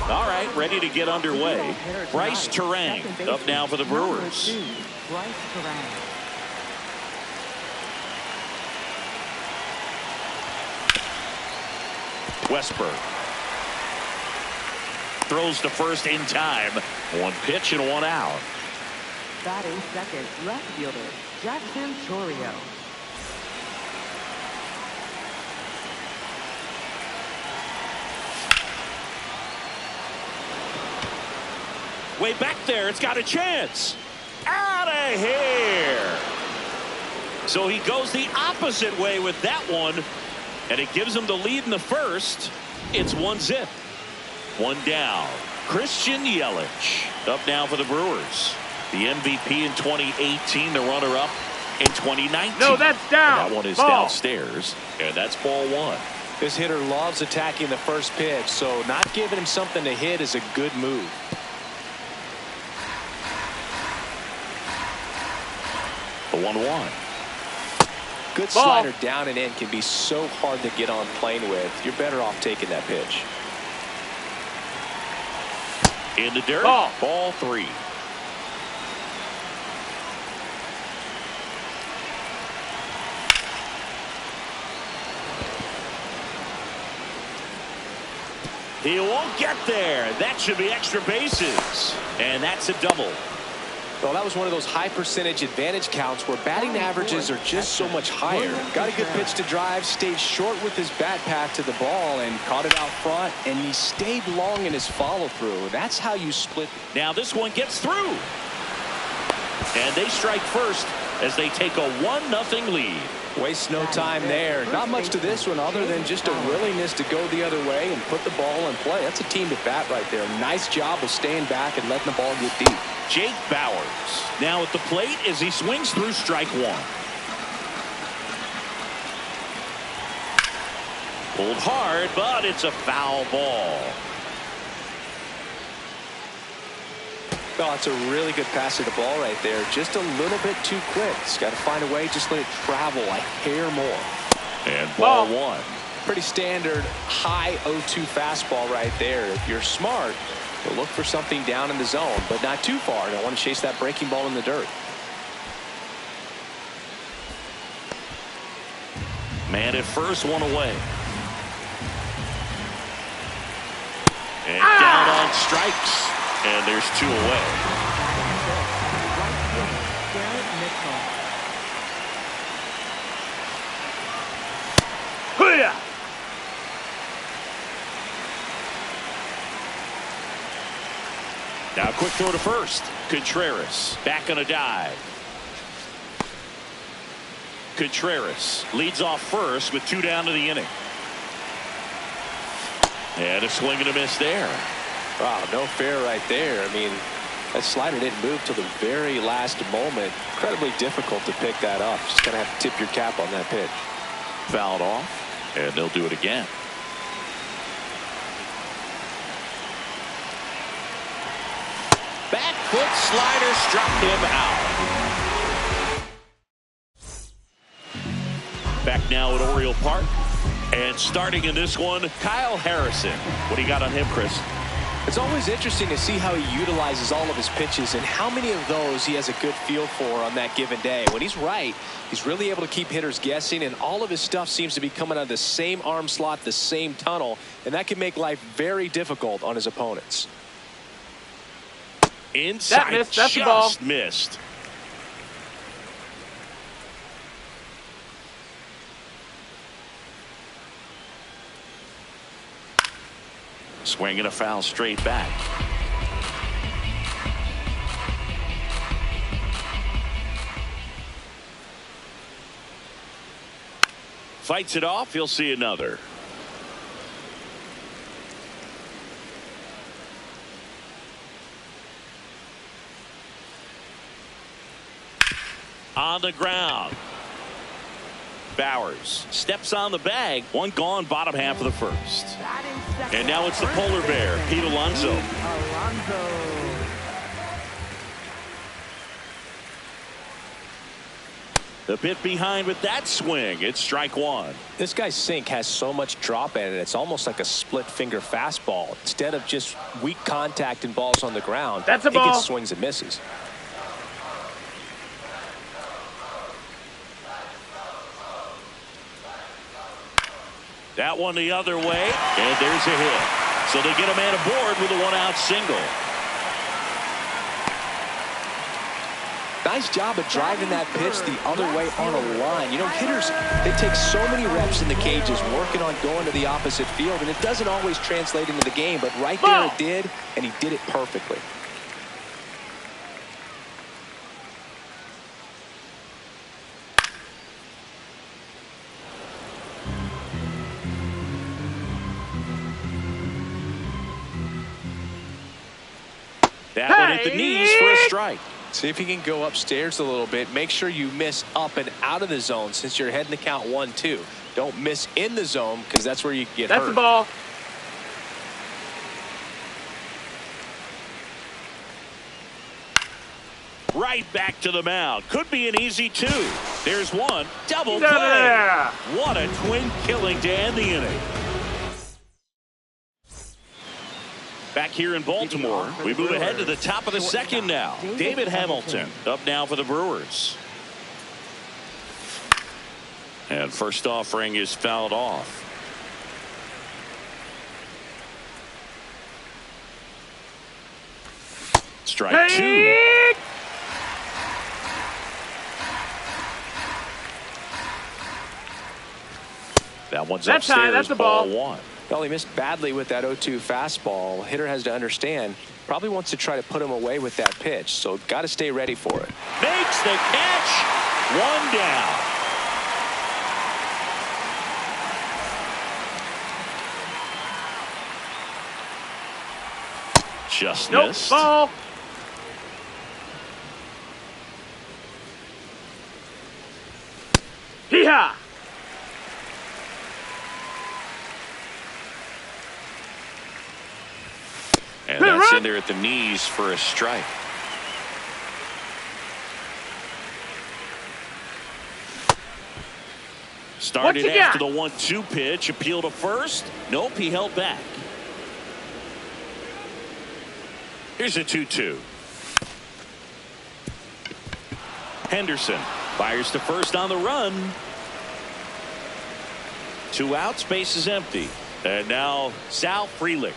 All right, ready to get underway. Bryce Terang up now for the Brewers. Westberg throws to first in time. One pitch and one out. Batting second, left fielder Jackson Chourio. Way back there, it's got a chance. Out of here. So he goes the opposite way with that one, and it gives him the lead in the first. It's 1-0. One down. Christian Yelich up now for the Brewers. The MVP in 2018, the runner-up in 2019. No, that's down. And that one is ball. downstairs, and that's ball one. This hitter loves attacking the first pitch, so not giving him something to hit is a good move. The 1-1. Good ball. slider down and in can be so hard to get on plane with. You're better off taking that pitch. In the dirt. Ball 3. He won't get there. That should be extra bases. And that's a double. Well, that was one of those high percentage advantage counts where batting averages are just so much higher. Got a good pitch to drive, stayed short with his bat path to the ball and caught it out front, and he stayed long in his follow through. That's how you split. Now this one gets through. And they strike first as they take a 1-0 lead. Waste no time there. Not much to this one other than just a willingness to go the other way and put the ball in play. That's a team at bat right there. Nice job of staying back and letting the ball get deep. Jake Bowers now at the plate as he swings through strike one. Pulled hard, but it's a foul ball. Oh, it's a really good pass of the ball right there. Just a little bit too quick. He's got to find a way, just let it travel a hair more. And ball one. Pretty standard high 0-2 fastball right there. If you're smart, you'll look for something down in the zone, but not too far. Don't want to chase that breaking ball in the dirt. Man at first, one away. And down on strikes. And there's 2 away. Now quick throw to first. Contreras back on a dive. Contreras leads off first with 2 down to the inning. And a swing and a miss there. Wow, no fair right there. I mean, that slider didn't move till the very last moment. Incredibly difficult to pick that up. Just going to have to tip your cap on that pitch. Fouled off, and they'll do it again. Back foot slider struck him out. Back now at Oriole Park. And starting in this one, Kyle Harrison. What do you got on him, Chris? It's always interesting to see how he utilizes all of his pitches and how many of those he has a good feel for on that given day. When he's right, he's really able to keep hitters guessing, and all of his stuff seems to be coming out of the same arm slot, the same tunnel, and that can make life very difficult on his opponents. Inside, that missed. That's the ball. Just missed. Swinging a foul straight back. Fights it off. He'll see another. On the ground. Bowers steps on the bag. One gone, bottom half of the first. And now it's the polar bear, Pete Alonso. The bit behind with that swing. It's strike one. This guy's sink has so much drop in it. It's almost like a split finger fastball. Instead of just weak contact and balls on the ground, that's a ball. He gets swings and misses. That one the other way, and there's a hit. So they get a man aboard with a one-out single. Nice job of driving that pitch the other way on a line. You know, hitters, they take so many reps in the cages working on going to the opposite field, and it doesn't always translate into the game, but right there it did, and he did it perfectly. That one at the knees for a strike. See if he can go upstairs a little bit. Make sure you miss up and out of the zone since you're heading to count 1-2. Don't miss in the zone because that's where you get hurt. That's the ball. Right back to the mound. Could be an easy two. There's one. Double play. What a twin killing to end the inning. Back here in Baltimore, we move ahead to the top of the second now. David Hamilton up now for the Brewers. And first offering is fouled off. Strike two. That one's that's upstairs. High. That's the ball. One. Well, he missed badly with that 0-2 fastball. Hitter has to understand, probably wants to try to put him away with that pitch, so got to stay ready for it. Makes the catch. One down. Just missed. Ball. Hee-haw. And that's in there at the knees for a strike. Started after the 1-2 pitch. Appeal to first. Nope, he held back. Here's a 2-2. Henderson fires to first on the run. 2 outs, base is empty. And now Sal Frelick.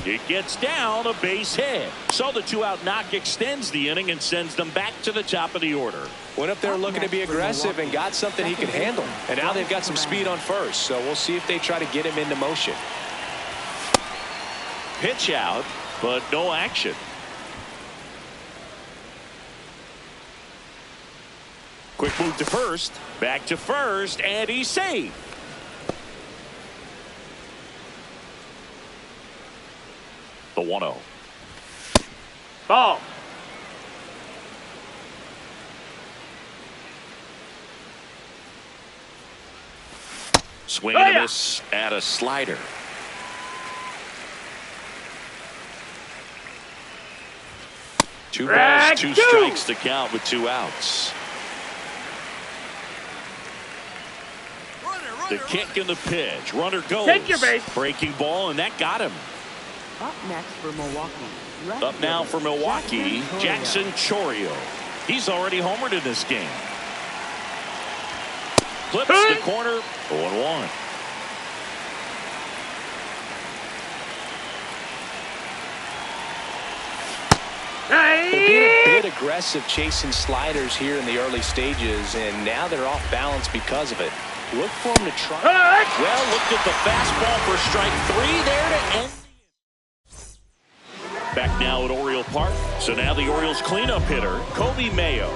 It gets down, a base hit. So the 2-out knock extends the inning and sends them back to the top of the order. Went up there looking to be aggressive and got something he can handle. And now they've got some speed on first, so we'll see if they try to get him into motion. Pitch out, but no action. Quick move to first, back to first, and he's safe. The 1-0. Ball. Swing and a miss at a slider. Two balls, 2 strikes to count with 2 outs. The kick and the pitch. Runner goes. Take your base. Breaking ball, and that got him. Up next for Milwaukee. Up now for Milwaukee, Jackson Chourio. He's already homered in this game. Flips the corner, 0-1. They're being a bit aggressive chasing sliders here in the early stages, and now they're off balance because of it. Look for him to try. Well, looked at the fastball for strike 3 there to end. Back now at Oriole Park. So now the Orioles cleanup hitter, Kobe Mayo.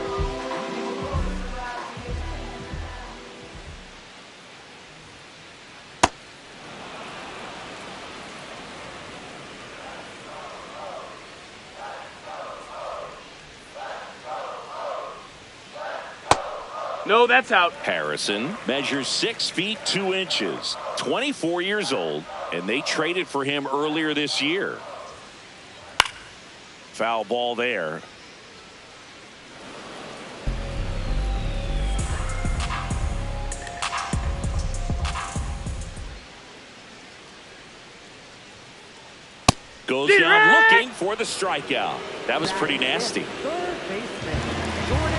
No, that's out. Harrison measures 6 feet 2 inches, 24 years old, and they traded for him earlier this year. Foul ball there. Goes down looking for the strikeout. That was pretty nasty. Third baseman, Jordan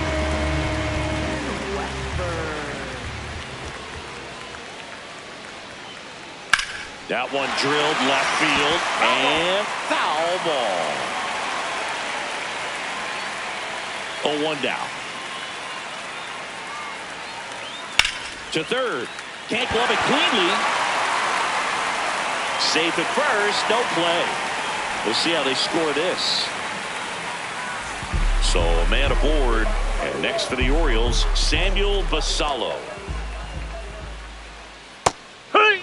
Westburg. That one drilled left field and foul ball. 0-1 down. To third. Can't glove it cleanly. Safe at first. No play. We'll see how they score this. So a man aboard. And next for the Orioles, Samuel Basallo. Hey!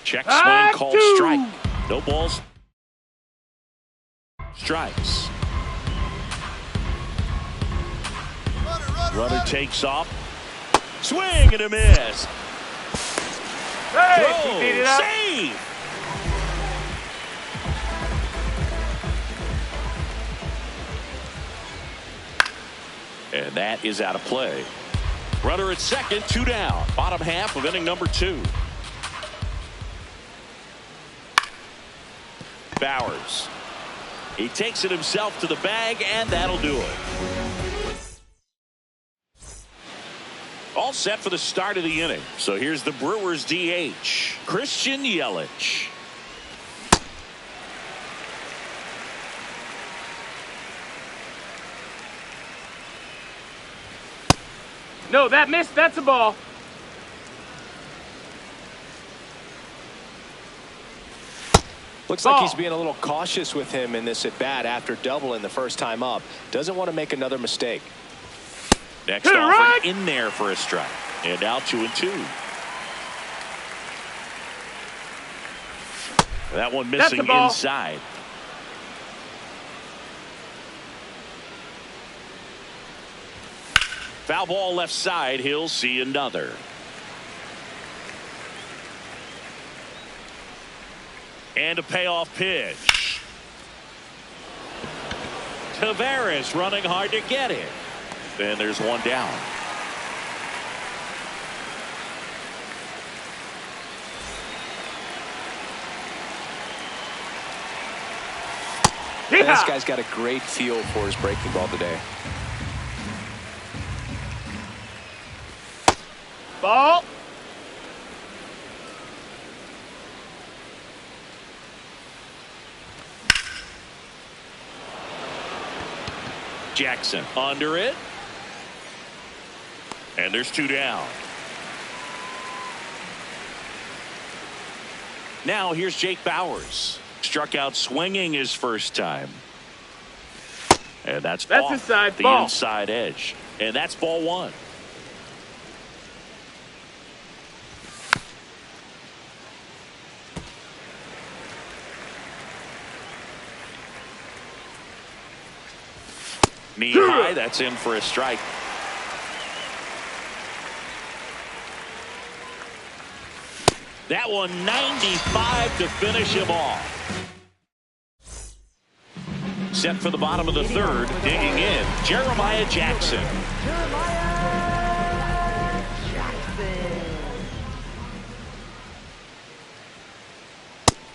Check swing called strike. No balls. Strikes. Runner takes off. Swing and a miss. Hey, Throw. he beat it up. Save. And that is out of play. Runner at second, 2 down. Bottom half of inning number 2. Bowers. He takes it himself to the bag, and that'll do it. All set for the start of the inning. So here's the Brewers DH, Christian Yelich. No, that missed. That's a ball. Looks like he's being a little cautious with him in this at bat after doubling the first time up. Doesn't want to make another mistake. Next offering in there for a strike. And now 2-2. That one missing inside. Foul ball left side. He'll see another. And a payoff pitch. Tavares running hard to get it. And there's one down. Yeah. This guy's got a great feel for his breaking ball today. Ball. Jackson under it. And there's 2 down. Now here's Jake Bowers. Struck out swinging his first time. And that's off inside the ball. inside edge. And that's ball 1. Knee high, that's in for a strike. That one 95 to finish him off. Set for the bottom of the third, digging in, Jeremiah Jackson. Jeremiah Jackson.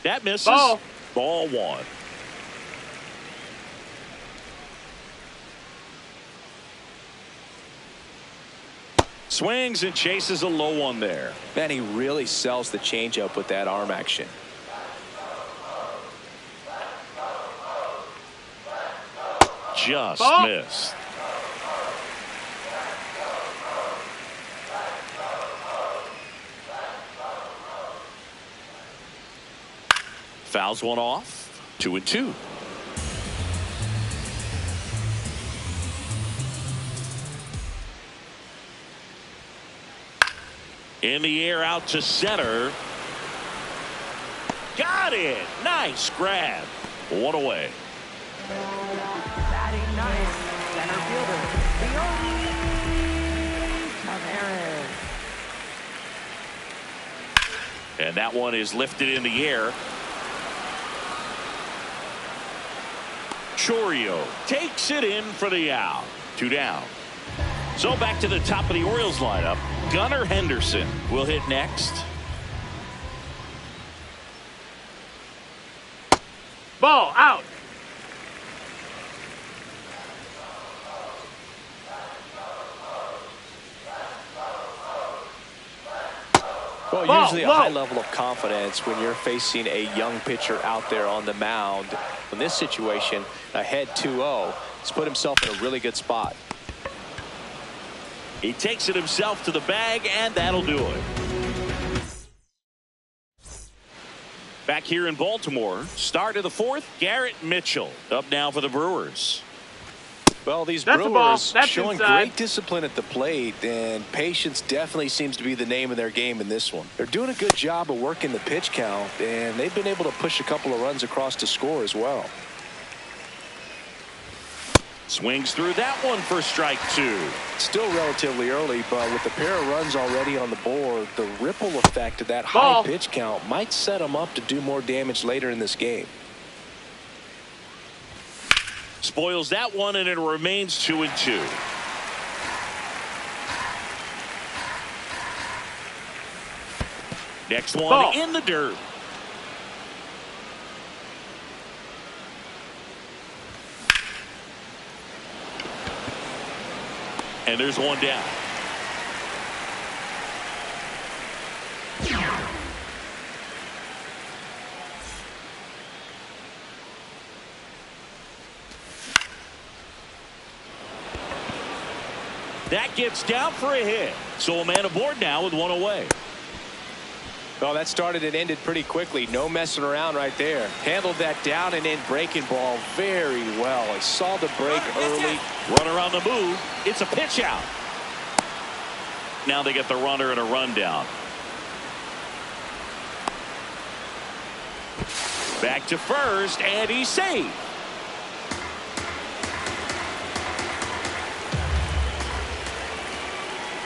That misses. Ball 1. Swings and chases a low one there. Man, he really sells the changeup with that arm action. Just missed. Fouls one off. 2-2. In the air out to center. Got it. Nice grab. One away. Batting ninth, center fielder, Tavares. And that one is lifted in the air. Chourio takes it in for the out. 2 down. So back to the top of the Orioles lineup. Gunnar Henderson will hit next. Ball out. Well, Ball usually a low. high level of confidence when you're facing a young pitcher out there on the mound. In this situation, ahead 2-0, he's put himself in a really good spot. He takes it himself to the bag, and that'll do it. Back here in Baltimore, start of the 4th, Garrett Mitchell up now for the Brewers. Well, these That's a ball. Brewers That's showing inside. great discipline at the plate, and patience definitely seems to be the name of their game in this one. They're doing a good job of working the pitch count, and they've been able to push a couple of runs across to score as well. Swings through that one for strike 2. Still relatively early, but with a pair of runs already on the board, the ripple effect of that Ball. high pitch count might set them up to do more damage later in this game. Spoils that one, and it remains 2-2. Next one Ball. in the dirt. And there's one down. That gets down for a hit. So a man aboard now with one away. Well, that started and ended pretty quickly. No messing around right there. Handled that down and in breaking ball very well. He saw the break early. Runner on the move. It's a pitch out. Now they get the runner and a run down. Back to first, and he's safe.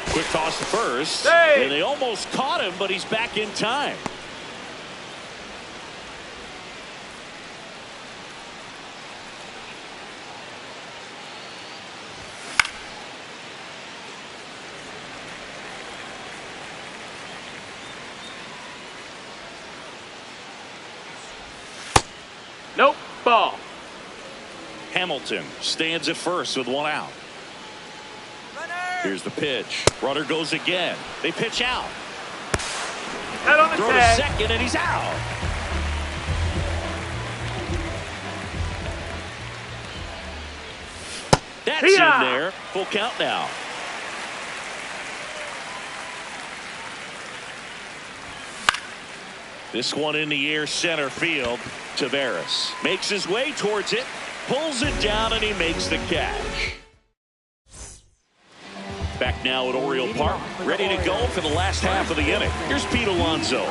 Quick toss to first. Hey! And they almost caught him, but he's back in time. Nope. Ball. Hamilton stands at first with one out. Here's the pitch. Runner goes again. They pitch out. Head on the Throw to tag. second, and he's out. That's in Hiya! there. Full count now. This one in the air, center field. Tavares makes his way towards it, pulls it down, and he makes the catch. Back now at Oriole Park, ready to go for the last half of the inning. Here's Pete Alonso.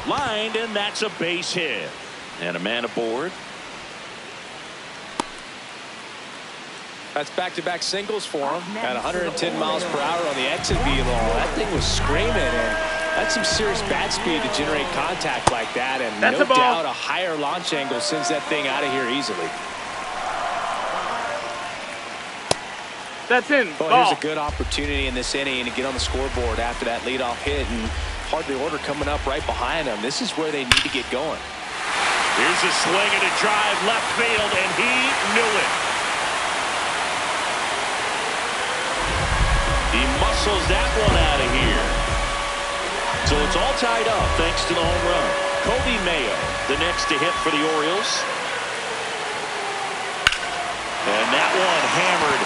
Lined, and that's a base hit. And a man aboard. That's back-to-back singles for him at 110 miles per hour on the exit velo. That thing was screaming, and that's some serious bat speed to generate contact like that. And That's no a ball. doubt a higher launch angle sends that thing out of here easily. That's in. Well, Ball. here's a good opportunity in this inning to get on the scoreboard after that leadoff hit, and hardly order coming up right behind them. This is where they need to get going. Here's a swing and a drive left field, and he knew it. He muscles that one out of here. So it's all tied up thanks to the home run. Kobe Mayo, the next to hit for the Orioles. And that one hammered.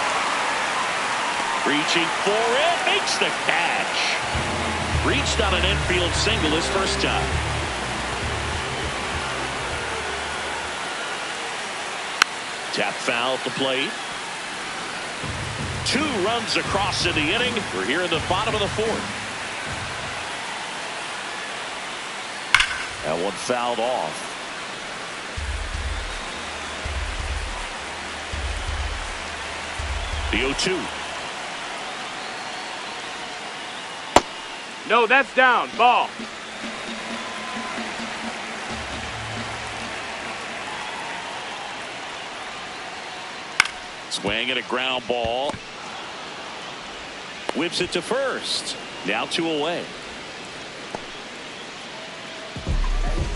Reaching for it, makes the catch. Reached on an infield single his first time. Tap foul at the plate. 2 runs across in the inning. We're here in the bottom of the 4th. That one fouled off. The 0-2. No, that's down. Ball. Swing and a ground ball. Whips it to first. Now 2 away.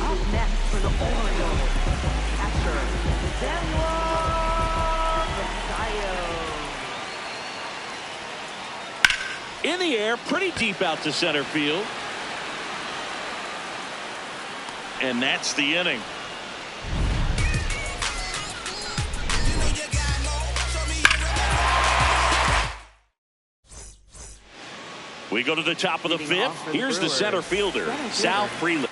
Up next for the Orioles, catcher, Daniel Vasallo. In the air, pretty deep out to center field. And that's the inning. We go to the top of the 5th. Here's the center fielder, Sal Freeland.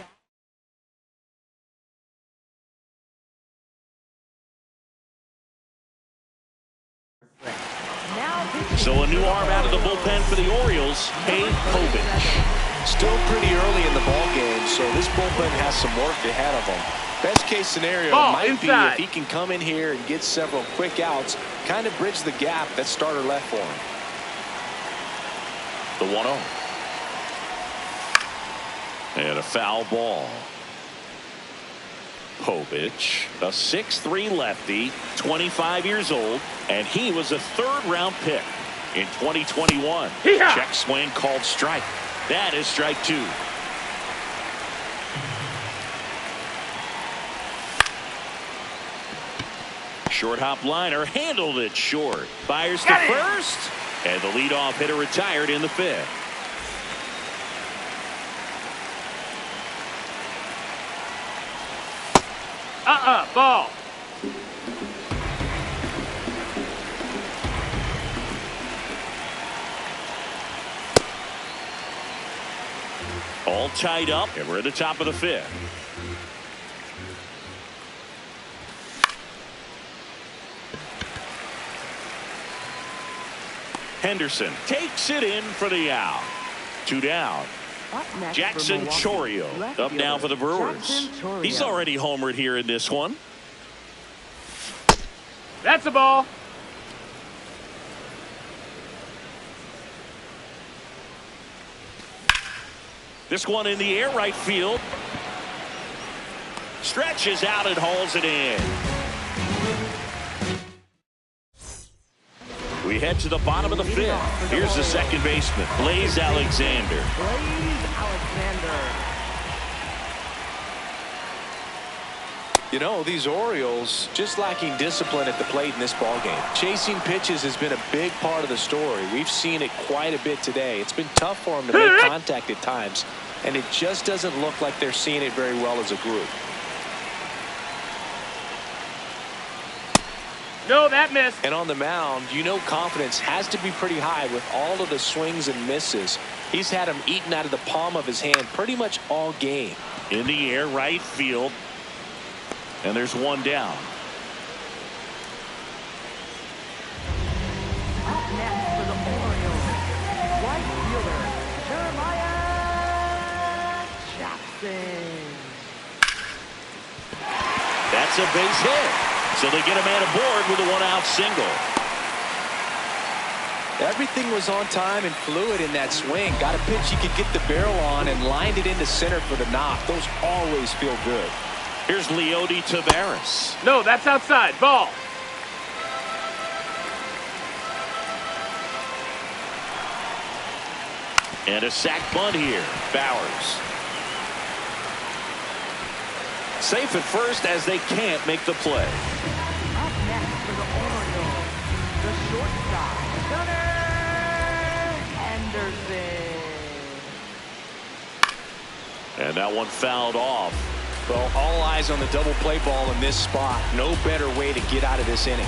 So a new arm out of the bullpen for the Orioles, Cade Povich. Still pretty early in the ball game, so this bullpen has some work ahead of them. Best case scenario might be if he can come in here and get several quick outs, kind of bridge the gap that starter left for him. The 1-0. And a foul ball. Povich, a 6'3" lefty, 25 years old, and he was a 3rd-round pick in 2021. Check swing called strike. That is strike 2. Short hop liner handled it short. Fires to first, and the leadoff hitter retired in the 5th. Ball. All tied up, and we're at the top of the 5th. Henderson takes it in for the out. 2 down. Jackson Chourio up now for the Brewers. He's already homered here in this one. That's a ball. This one in the air, right field. Stretches out and hauls it in. We head to the bottom of the 5th. Here's the second baseman, Blaze Alexander. You know, these Orioles just lacking discipline at the plate in this ballgame. Chasing pitches has been a big part of the story. We've seen it quite a bit today. It's been tough for them to make contact at times, and it just doesn't look like they're seeing it very well as a group. No, that missed. And on the mound, you know confidence has to be pretty high with all of the swings and misses. He's had them eaten out of the palm of his hand pretty much all game. In the air, right field. And there's 1 down. Up next for the Orioles, right fielder, Jeremiah Jackson. That's a base hit. So they get a man aboard with a 1-out single. Everything was on time and fluid in that swing. Got a pitch he could get the barrel on and lined it into center for the knock. Those always feel good. Here's Leody Taveras. No, that's outside. Ball. And a sac bunt here. Bowers. Safe at first as they can't make the play. Up next for the Orioles, the shortstop, Gunnar Henderson. And that one fouled off. Well, all eyes on the double play ball in this spot. No better way to get out of this inning.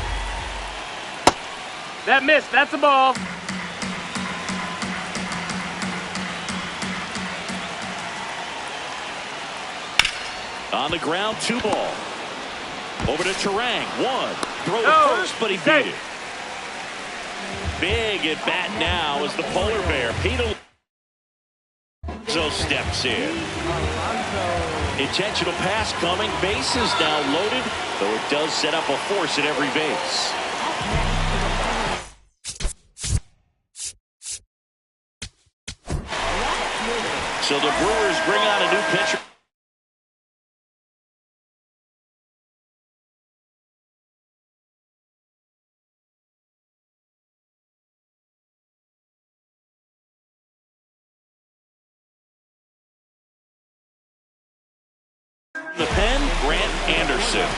That missed. That's a ball. On the ground, 2 ball. Over to Turang. 1. Throw to first, but he beat it. big at bat now as the polar bear. Pete Alonso steps in. Intentional pass coming. Bases now loaded, though it does set up a force at every base. So the Brewers bring on a new pitcher. The pen, Grant Anderson.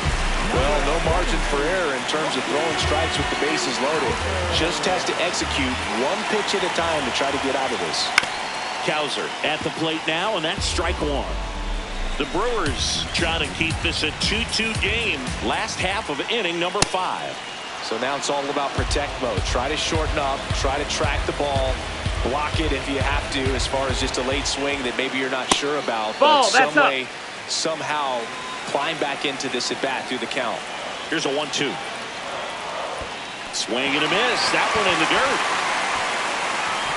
Well, no margin for error in terms of throwing strikes with the bases loaded. Just has to execute one pitch at a time to try to get out of this. Cowser at the plate now, and that's strike one. The Brewers trying to keep this a 2-2 game. Last half of inning number 5. So now it's all about protect mode. Try to shorten up, try to track the ball, block it if you have to, as far as just a late swing that maybe you're not sure about. Ball, but that's some up. way, somehow climb back into this at bat through the count. Here's a 1-2. Swing and a miss. That one in the dirt.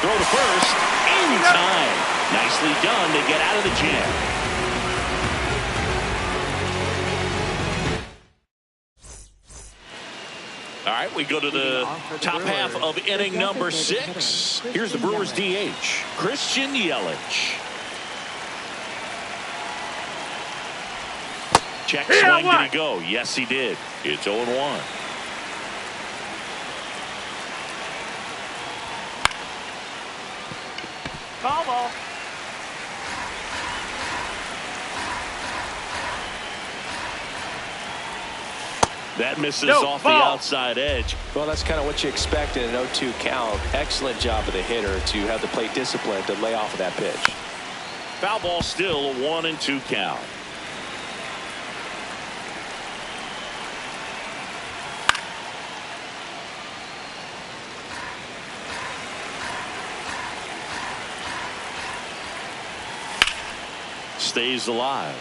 Throw to first. In time. Nicely done to get out of the jam. All right, we go to the top half of inning number 6. Here's the Brewers DH, Christian Yelich. Check swing, did he go? Yes, he did. It's 0-1. Foul ball. That misses off the outside edge. Well, that's kind of what you expect in an 0-2 count. Excellent job of the hitter to have the plate discipline to lay off of that pitch. Foul ball still a 1-2 count. Stays alive.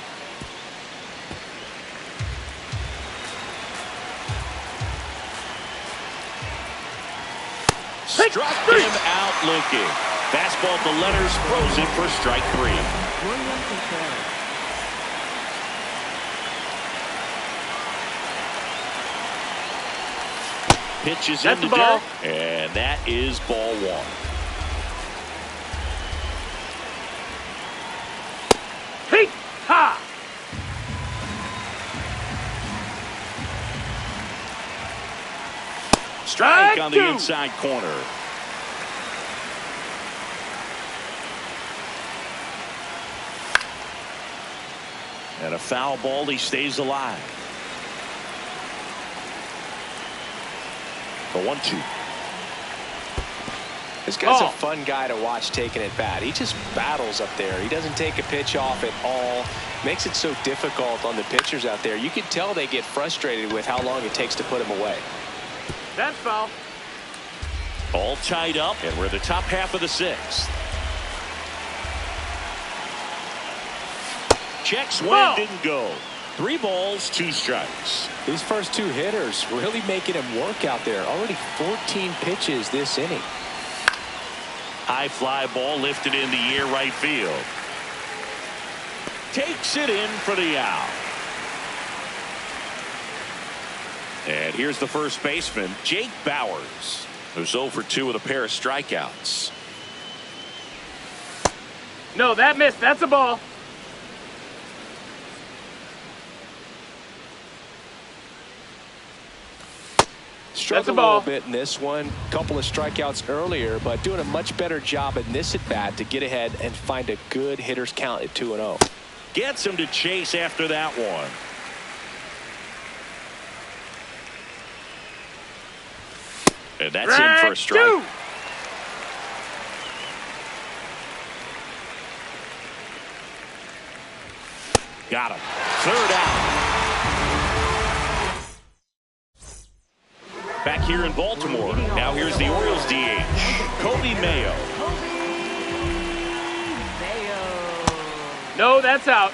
Struck him out looking. Fastball at the letters, frozen for strike 3. Pitches in the dirt, and that is ball 1. Hey, ha! Strike on the inside corner. And a foul ball, he stays alive. The 1-2. This guy's a fun guy to watch taking at bat. He just battles up there. He doesn't take a pitch off at all. Makes it so difficult on the pitchers out there. You can tell they get frustrated with how long it takes to put him away. That's foul. All tied up, and we're the top half of the 6th. Check swing, didn't go. 3 balls, 2 strikes. These first 2 hitters really making him work out there. Already 14 pitches this inning. High fly ball lifted in the air right field. Takes it in for the out. And here's the first baseman, Jake Bauers, who's 0 for 2 with a pair of strikeouts. No, that missed. That's a ball. Struggled a little bit in this one. Couple of strikeouts earlier, but doing a much better job in this at bat to get ahead and find a good hitter's count at 2-0. Gets him to chase after that one. And that's in for a strike. Got him. 3rd out. Back here in Baltimore. Now here's the Orioles DH, Kobe Mayo. No, that's out.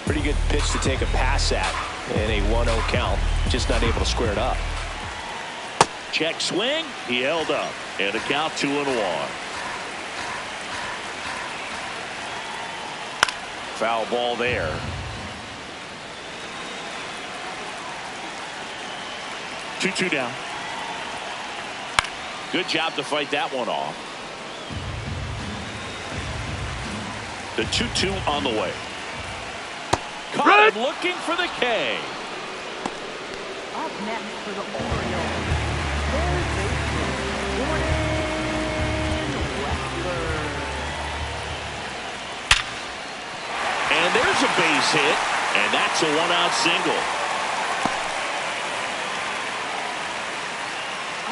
Pretty good pitch to take a pass at in a 1-0 count. Just not able to square it up. Check swing. He held up. And a count 2-1. Foul ball there. Two down. Good job to fight that one off. The 2-2 on the way. Caught him looking for the K. Up next for the Orioles, third baseman, Jordan Westler. And there's a base hit, and that's a one-out single.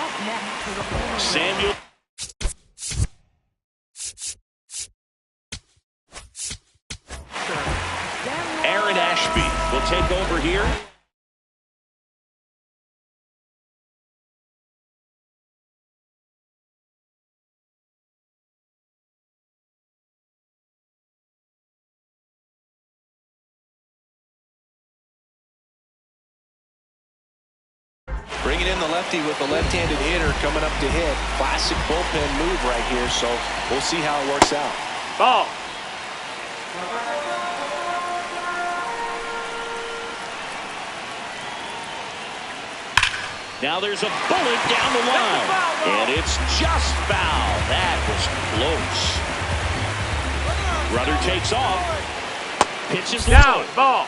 Up next for the Orioles, Samuel. Aaron Ashby will take over here. Bringing in the lefty with the left-handed hitter coming up to hit. Classic bullpen move right here, so we'll see how it works out. Ball. Now there's a bullet down the line, and it's just foul. That was close. Runner takes off. Pitch is Down. low. Ball.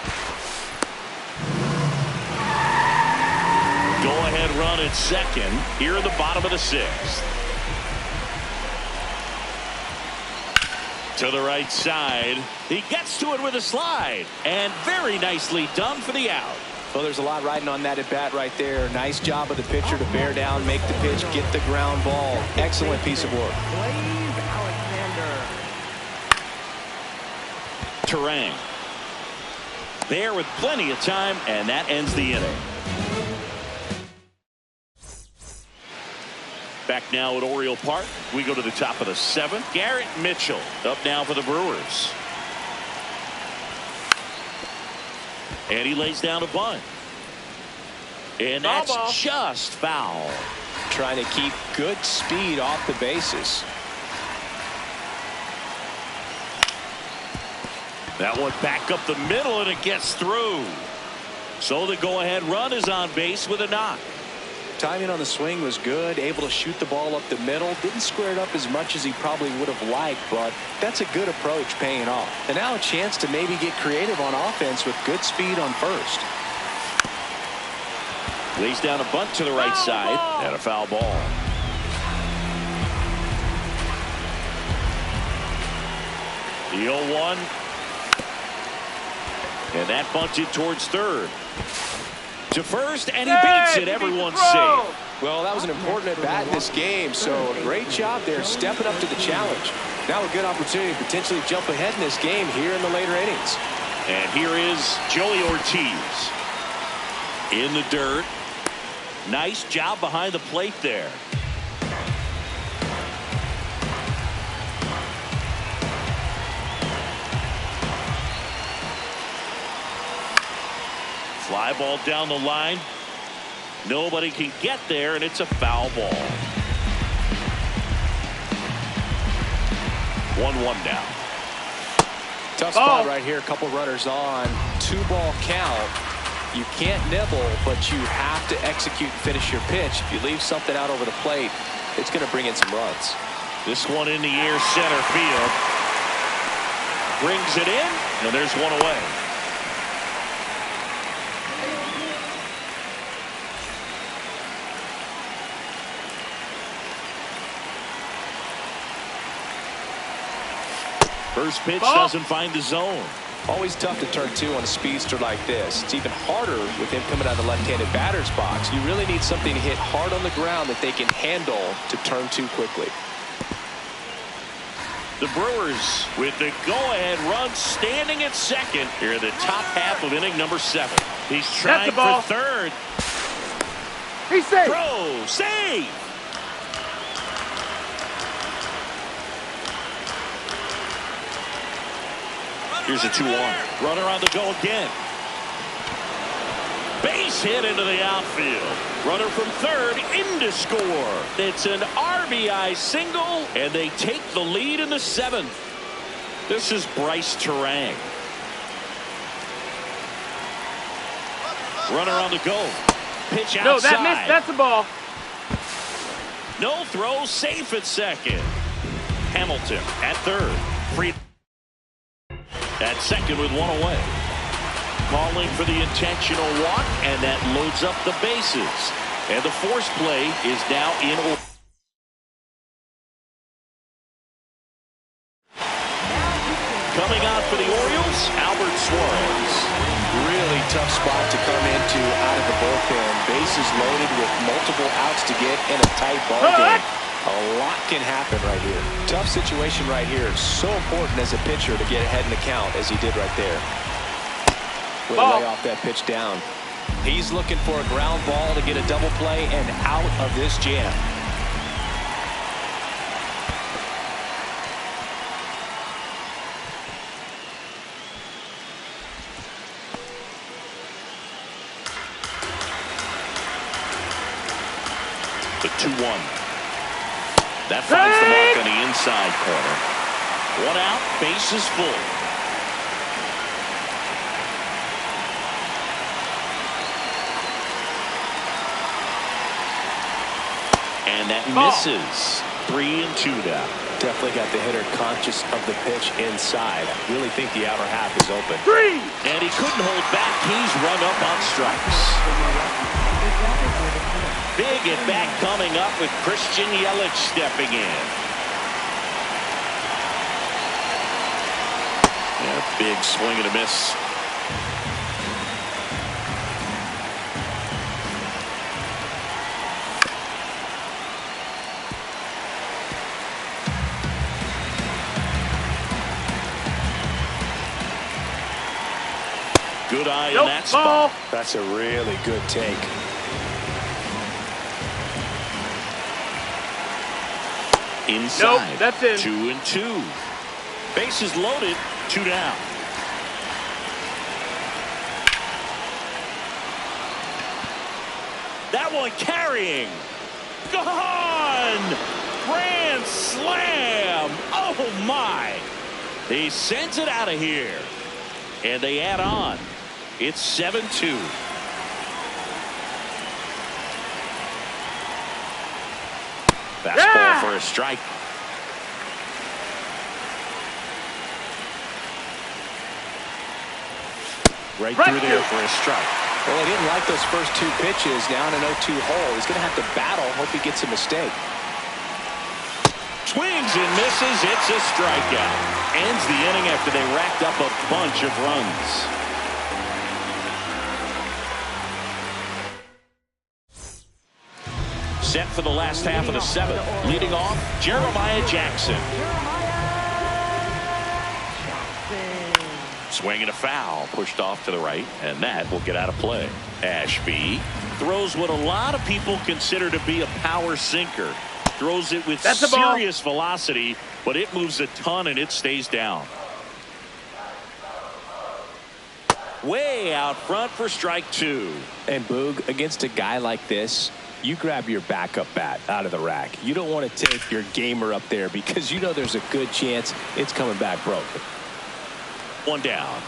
Go-ahead run at second here in the bottom of the sixth. To the right side. He gets to it with a slide, and very nicely done for the out. Well, there's a lot riding on that at bat right there. Nice job of the pitcher to bear down, make the pitch, get the ground ball. Excellent piece of work. Blaze Alexander. Terang. There with plenty of time, and that ends the inning. Back now at Oriole Park. We go to the top of the seventh. Garrett Mitchell up now for the Brewers. And he lays down a bunt. And that's Ball. just foul. Trying to keep good speed off the bases. That one back up the middle, and it gets through. So the go-ahead run is on base with a knock. Timing on the swing was good, able to shoot the ball up the middle. Didn't square it up as much as he probably would have liked, but that's a good approach paying off. And now a chance to maybe get creative on offense with good speed on first. Lays down a bunt to the right side, and a foul ball. The 0-1. And that bunted towards third. To first, and he beats it. Everyone's safe. Well, that was an important at-bat in this game, so great job there stepping up to the challenge. Now a good opportunity to potentially jump ahead in this game here in the later innings. And here is Joey Ortiz in the dirt. Nice job behind the plate there. Fly ball down the line. Nobody can get there, and it's a foul ball. 1-1 now. Tough spot right here. A couple runners on. 2-ball count. You can't nibble, but you have to execute and finish your pitch. If you leave something out over the plate, it's going to bring in some runs. This one in the air, center field. Brings it in, and there's one away. First pitch doesn't find the zone. Always tough to turn two on a speedster like this. It's even harder with him coming out of the left-handed batter's box. You really need something to hit hard on the ground that they can handle to turn two quickly. The Brewers with the go-ahead run standing at second here in the top half of inning number 7. He's trying for third. He's safe. Throw, save. Here's a 2-1. Runner on the go again. Base hit into the outfield. Runner from third in to score. It's an RBI single, and they take the lead in the 7th. This is Bryce Terang. Runner on the go. Pitch outside. No, that missed. That's a ball. No throw, safe at second. Hamilton at third. Free at second with one away. Calling for the intentional walk, and that loads up the bases. And the force play is now in order. Coming out for the Orioles, Albert Suarez. Really tough spot to come into out of the bullpen. Bases loaded with multiple outs to get in a tight ball game. A lot can happen right here. Tough situation right here. So important as a pitcher to get ahead in the count as he did right there. Way to lay off that pitch down. He's looking for a ground ball to get a double play and out of this jam. The 2-1. That finds the mark on the inside corner. One out, bases full. And that misses. 3-2 now. Definitely got the hitter conscious of the pitch inside. Really think the outer half is open. And he couldn't hold back. He's rung up on strikes. Big at bat coming up with Christian Yelich stepping in. Yeah, big swing and a miss. Good eye in that spot. That's a really good take. Inside. Nope, that's in. 2-2. Bases loaded. 2 down. That one carrying. Gone. Grand slam. Oh my. He sends it out of here. And they add on. It's 7-2. Fastball for a strike. Right through there for a strike. Well, he didn't like those first 2 pitches. Now in an 0-2 hole. He's going to have to battle. Hope he gets a mistake. Swings and misses. It's a strikeout. Ends the inning after they racked up a bunch of runs. Set for the last half of the 7th. Leading off, Jeremiah Jackson. Swing and a foul. Pushed off to the right, and that will get out of play. Ashby throws what a lot of people consider to be a power sinker. Throws it with serious velocity, but it moves a ton and it stays down. Way out front for strike 2. And Boog, against a guy like this, you grab your backup bat out of the rack. You don't want to take your gamer up there because you know there's a good chance it's coming back broken. 1 down.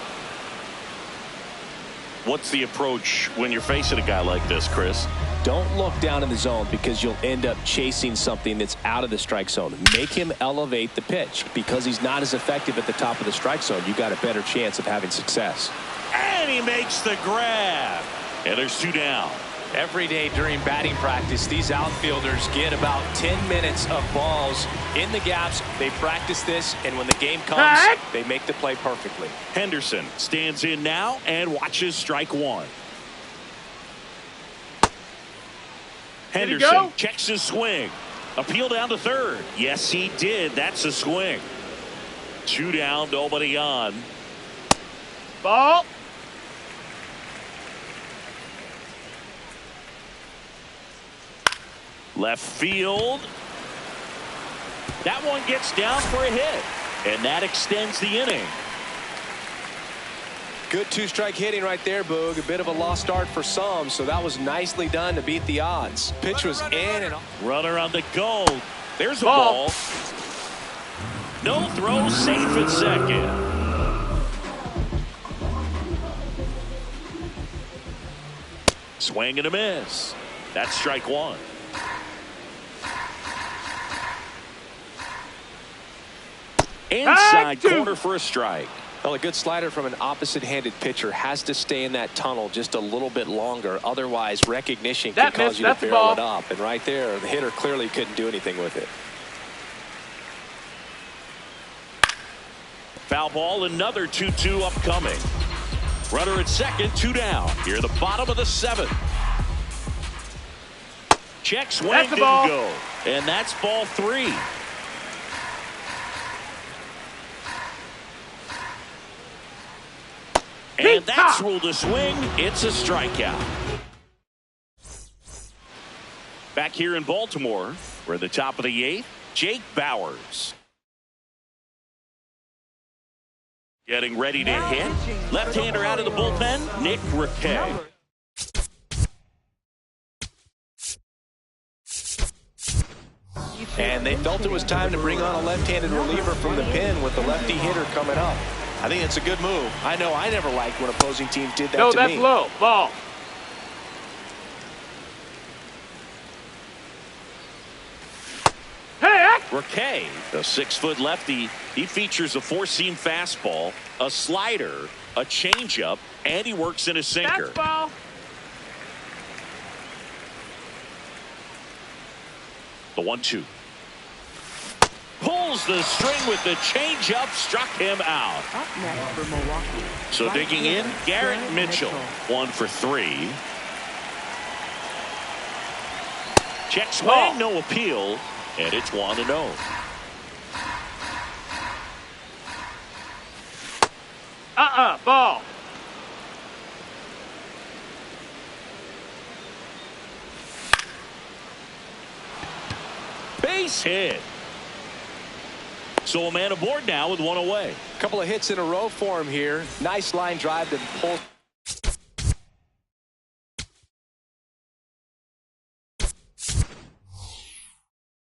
What's the approach when you're facing a guy like this, Chris? Don't look down in the zone because you'll end up chasing something that's out of the strike zone. Make him elevate the pitch because he's not as effective at the top of the strike zone. You got a better chance of having success. And he makes the grab. And there's 2 down. Every day during batting practice, these outfielders get about 10 minutes of balls in the gaps. They practice this, and when the game comes, they make the play perfectly. Henderson stands in now and watches strike 1. Henderson checks his swing. Appeal down to third. Yes, he did. That's a swing. 2 down, nobody on. Ball. Left field. That one gets down for a hit, and that extends the inning. Good two-strike hitting right there, Boog. A bit of a lost start for some, so that was nicely done to beat the odds. Pitch was in and runner on the go. There's a ball. No throw, safe at second. Swing and a miss. That's strike one. Inside corner for a strike. Well, a good slider from an opposite-handed pitcher has to stay in that tunnel just a little bit longer. Otherwise, recognition can cause you to barrel it up. And right there, the hitter clearly couldn't do anything with it. Foul ball, another 2-2 upcoming. Runner at second, 2 down. Here, the bottom of the 7th. Check swing, didn't go. And that's ball 3. And that's ruled a swing. It's a strikeout. Back here in Baltimore, we're at the top of the 8th. Jake Bauers getting ready to hit. Left-hander out of the bullpen, Nick Riquet. And they felt it was time to bring on a left-handed reliever from the pen with the lefty hitter coming up. I think it's a good move. I know I never liked when opposing teams did that to me. No, that's low. Ball. Hey, Riquet, a 6-foot lefty. He features a 4-seam fastball, a slider, a changeup, and he works in a sinker. That's ball. The 1-2. Pulls the string with the changeup, struck him out. Up next for Milwaukee. So digging in, Garrett Mitchell. 1 for 3. Check swing, no appeal, and it's 1-0. Ball. Base hit. So a man aboard now with 1 away. A couple of hits in a row for him here. Nice line drive to pull.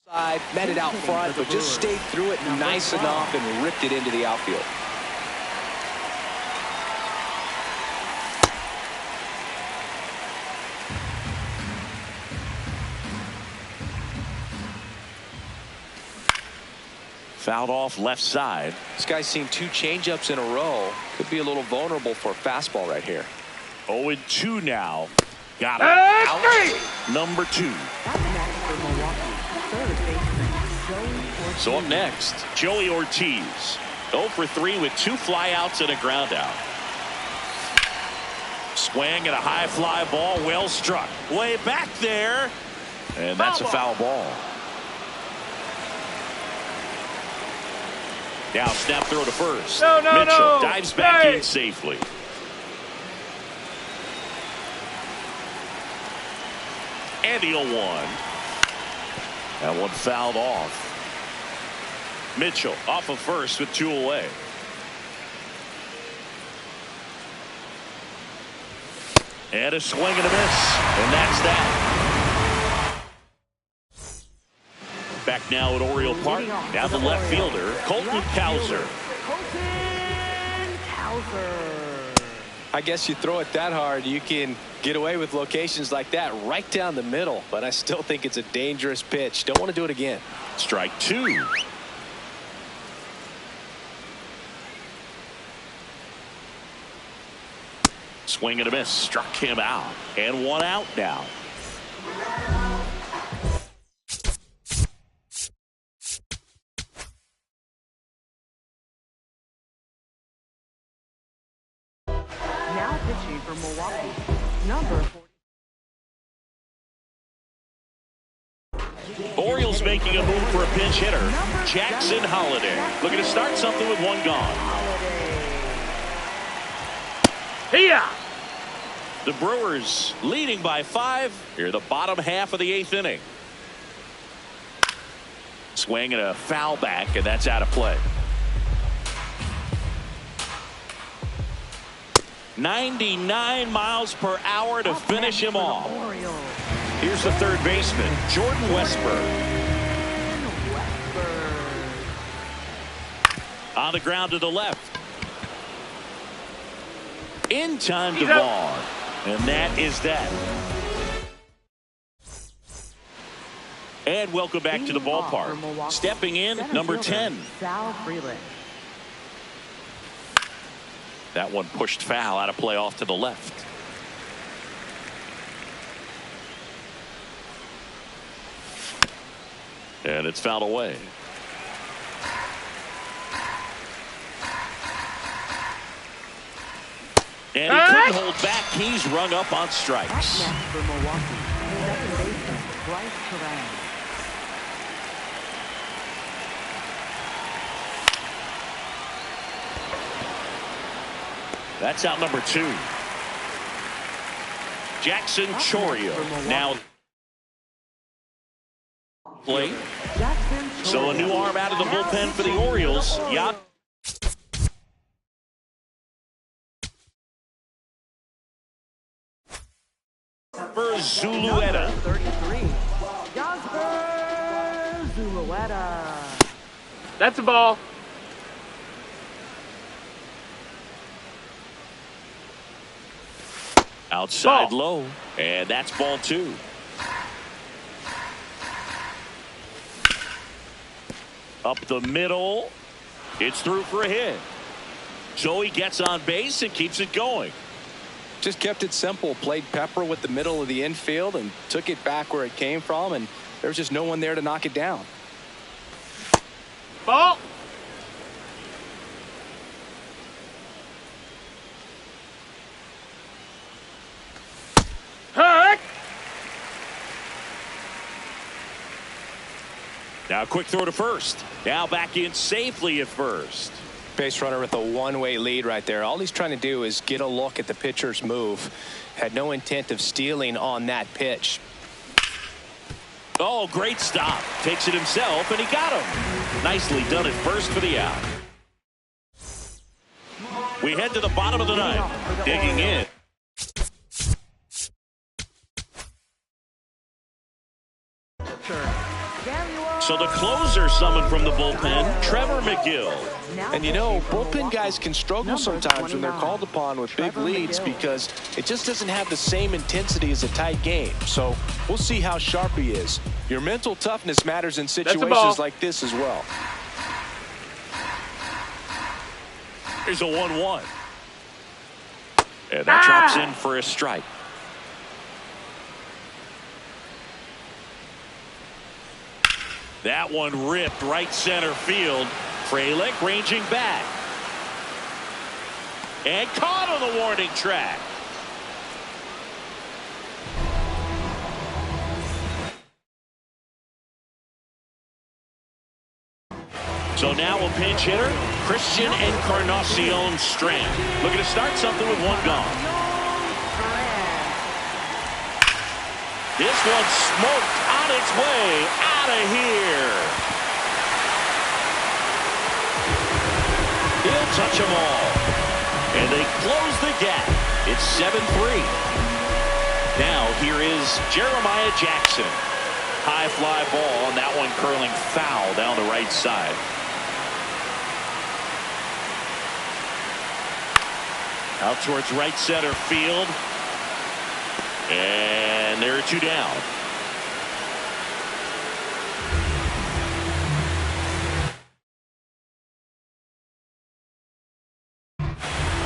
Side, met it out front, but just stayed through it nice enough and ripped it into the outfield. Fouled off left side. This guy's seen 2 changeups in a row. Could be a little vulnerable for a fastball right here. 0-2 now. Got it. Out. Number 2. Up next for Milwaukee. Third baseman Joey Ortiz. So up next, Joey Ortiz. 0 for 3 with 2 flyouts and a ground out. Swing and a high fly ball, well struck. Way back there. And that's a foul ball. Now snap throw to first. Mitchell dives back in safely. And the 0-1. That one fouled off. Mitchell off of first with 2 away. And a swing and a miss. And that's that. Back now at Oriole Park. Now the left fielder, Colton Cowser. Colton Cowser. I guess you throw it that hard, you can get away with locations like that right down the middle. But I still think it's a dangerous pitch. Don't want to do it again. Strike 2. Swing and a miss. Struck him out. And 1 out now. Now pitching for Milwaukee. Number 40. Orioles making a move for a pinch hitter. Jackson Holliday. Looking to start something with 1 gone. Here. The Brewers leading by 5. Here the bottom half of the 8th inning. Swing and a foul back, and that's out of play. 99 miles per hour to finish him off. Orioles. Here's the third baseman, Jordan Westburg. On the ground to the left. In time to ball. And that is that. And welcome back to the ballpark. Stepping in, number 10. Sal Freeland. That one pushed foul, out of play off to the left. And it's fouled away. And he couldn't hold back. He's rung up on strikes. Next for Milwaukee, second baseman Bryce Terang. That's out number 2. Jackson Chorio now play. So a new arm out of the bullpen for the Orioles. Zulueta. 33. Jasper Zulueta. That's a ball. Outside low, and that's ball 2. Up the middle, it's through for a hit. So he gets on base and keeps it going. Just kept it simple, played pepper with the middle of the infield and took it back where it came from, and there was just no one there to knock it down. Ball. Heck. Now a quick throw to first. Now back in safely at first. Base runner with a one-way lead right there. All he's trying to do is get a look at the pitcher's move. Had no intent of stealing on that pitch. Oh, great stop. Takes it himself, and he got him. Nicely done at first for the out. We head to the bottom of the ninth. Digging in. So the closer summoned from the bullpen, Trevor McGill. And you know, bullpen guys can struggle sometimes when they're called upon with big leads because it just doesn't have the same intensity as a tight game. So we'll see how sharp he is. Your mental toughness matters in situations like this as well. Here's a 1-1. And that drops in for a strike. That one ripped right center field. Frelick ranging back. And caught on the warning track. So now a pinch hitter, Christian Encarnacion Strand. Looking to start something with one gone. This one smoked on its way out of here. He'll touch them all. And they close the gap. It's 7-3. Now here is Jeremiah Jackson. High fly ball, and that one curling foul down the right side. Out towards right center field. And there are two down.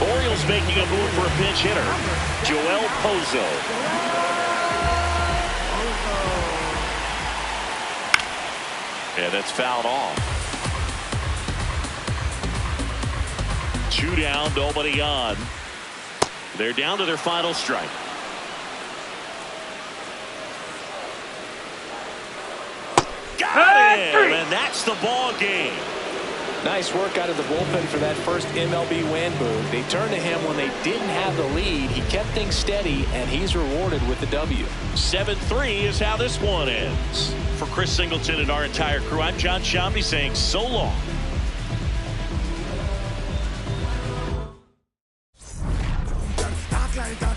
Orioles making a move for a pinch hitter. Joel Pozo. And that's fouled off. Two down, nobody on. They're down to their final strike. Got him, and that's the ball game. Nice work out of the bullpen for that first MLB win move. They turned to him when they didn't have the lead. He kept things steady, and he's rewarded with the W. 7-3 is how this one ends. For Chris Singleton and our entire crew, I'm John Shambi saying so long. inside.